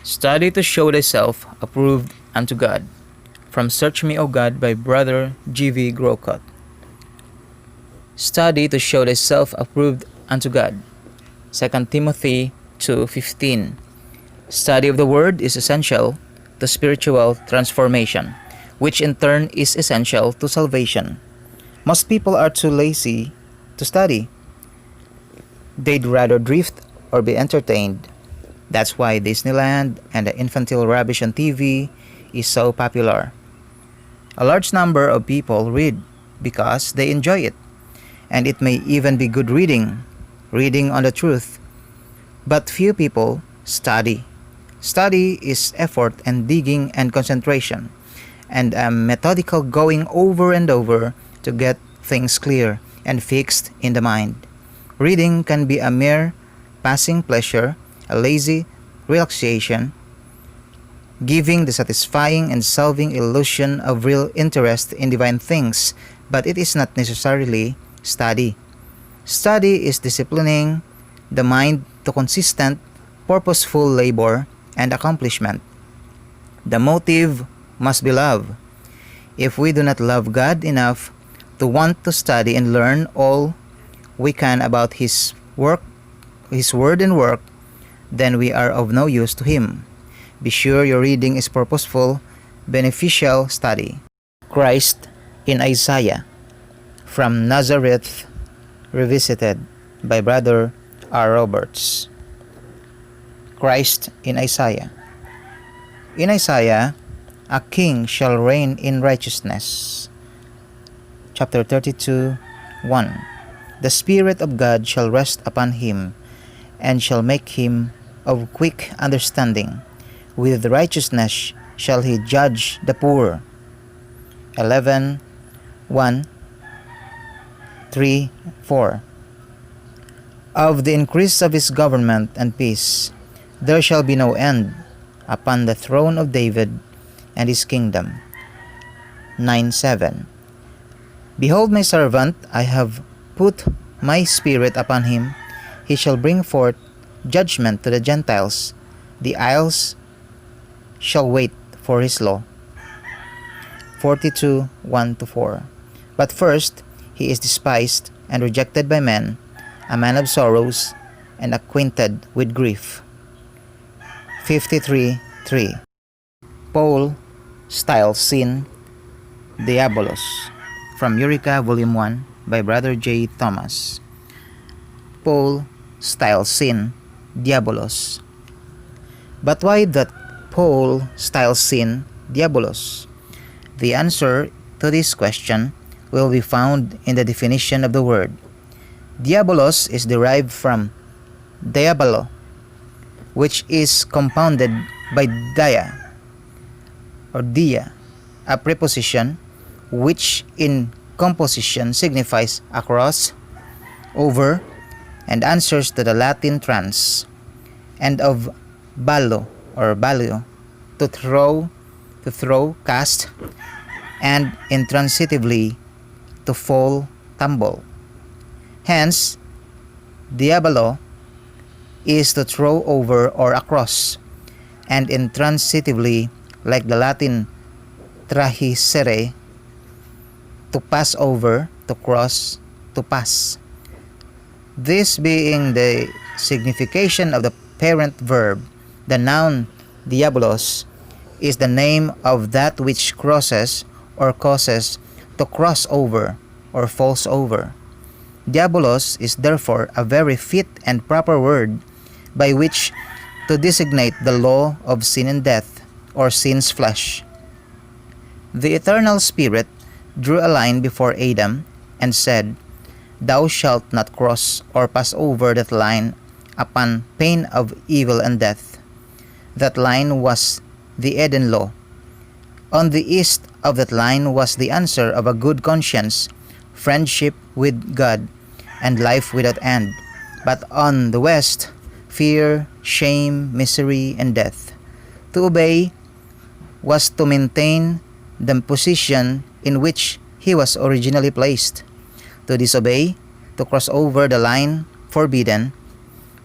Study to show thyself approved unto God. From Search Me, O God, by Brother G.V. Grocott. Study to show thyself approved unto God. 2 Timothy 2:15. Study of the Word is essential to spiritual transformation, which in turn is essential to salvation. Most people are too lazy to study. They'd rather drift or be entertained. That's why Disneyland and the infantile rubbish on TV is so popular. A large number of people read because they enjoy it, and it may even be good reading on the truth. But few people study. Study is effort and digging and concentration, and a methodical going over and over to get things clear and fixed in the mind. Reading can be a mere passing pleasure, a lazy relaxation, giving the satisfying and solving illusion of real interest in divine things, but it is not necessarily study. Study is disciplining the mind to consistent, purposeful labor and accomplishment. The motive must be love. If we do not love God enough to want to study and learn all we can about His work, His word and work, then we are of no use to Him. Be sure your reading is purposeful, beneficial study. Christ in Isaiah, from Nazareth, revisited by Brother R. Roberts. Christ in Isaiah. In Isaiah, a king shall reign in righteousness. Chapter 32, 1. The Spirit of God shall rest upon him, and shall make him of quick understanding. With righteousness shall he judge the poor. 11, 1, 3, 4. Of the increase of his government and peace, there shall be no end upon the throne of David and his kingdom. 9:7. Behold my servant, I have put my spirit upon him. He shall bring forth judgment to the Gentiles. The isles shall wait for his law. 42:1-4. But first, he is despised and rejected by men, a man of sorrows and acquainted with grief. 53:3. Paul styles sin Diabolos, from Eureka Volume 1 by Brother J. Thomas. Paul styles sin Diabolos. But why that Paul styles sin Diabolos? The answer to this question will be found in the definition of the word. Diabolos is derived from diabolo, which is compounded by dia or dia, a preposition which in composition signifies across, over, and answers to the Latin trans, and of ballo or ballio, to throw, cast, and intransitively to fall, tumble. Hence, diabolo is to throw over or across, and intransitively, like the Latin trahisere, to pass over, to cross, to pass. This being the signification of the parent verb, the noun diabolos is the name of that which crosses or causes to cross over or falls over. Diabolos is therefore a very fit and proper word by which to designate the law of sin and death, or sin's flesh. The Eternal Spirit drew a line before Adam and said, Thou shalt not cross or pass over that line upon pain of evil and death. That line was the Eden law. On the east of that line was the answer of a good conscience, friendship with God, and life without end. But on the west, fear, shame, misery, and death. To obey was to maintain the position in which he was originally placed. To disobey, to cross over the line forbidden,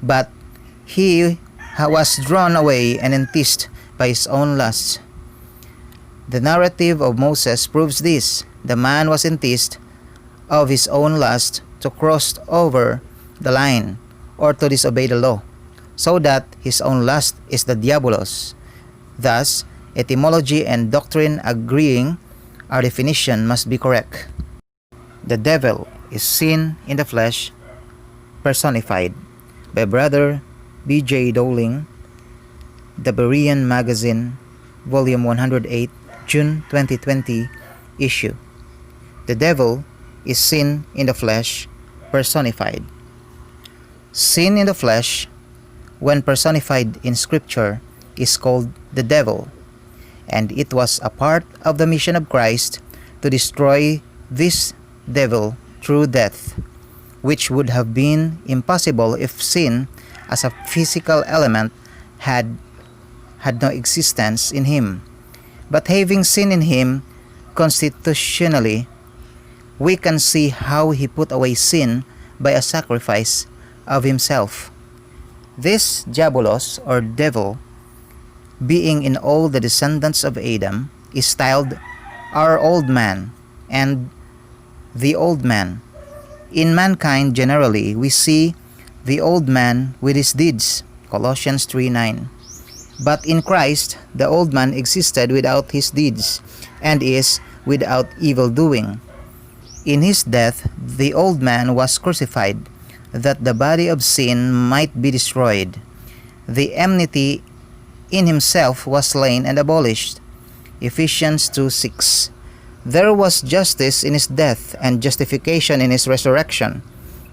but he was drawn away and enticed by his own lusts. The narrative of Moses proves this. The man was enticed of his own lust to cross over the line or to disobey the law, so that his own lust is the diabolos. Thus, etymology and doctrine agreeing, our definition must be correct. The devil is sin in the flesh personified by Brother B.J. Dowling, The Berean Magazine, Volume 108, June 2020 issue. The devil is sin in the flesh personified. Sin in the flesh, when personified in Scripture, is called the devil, and it was a part of the mission of Christ to destroy this devil through death, which would have been impossible if sin as a physical element had no existence in him. But having sin in him constitutionally, we can see how he put away sin by a sacrifice of himself. This diabolos or devil, being in all the descendants of Adam, is styled our old man and the old man. In mankind generally, we see the old man with his deeds, Colossians 3:9. But in Christ, the old man existed without his deeds and is without evil doing. In his death, the old man was crucified, that the body of sin might be destroyed. The enmity in himself was slain and abolished. Ephesians 2:6. There was justice in his death and justification in his resurrection.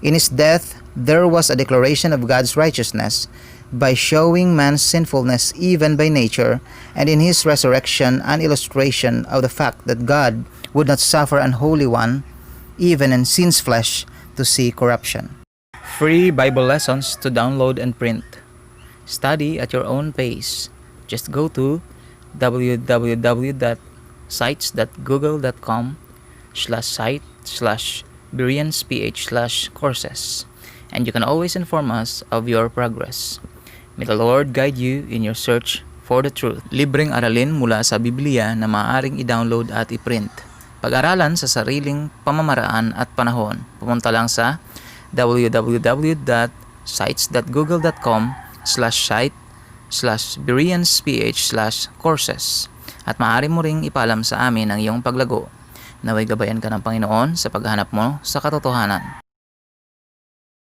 In his death, there was a declaration of God's righteousness by showing man's sinfulness even by nature, and in his resurrection an illustration of the fact that God would not suffer an holy one, even in sin's flesh, to see corruption. Free Bible lessons to download and print. Study at your own pace. Just go to www.sites.google.com/site/BereansPH/courses, and you can always inform us of your progress. May the Lord guide you in your search for the truth. Libreng aralin mula sa Biblia na maaaring i-download at i-print. Pag-aralan sa sariling pamamaraan at panahon. Pumunta lang sa www.sites.google.com/site/BereansPH/courses, at maaari mo ring ipaalam sa amin ang iyong paglago. Naway gabayan ka ng Panginoon sa paghahanap mo sa katotohanan.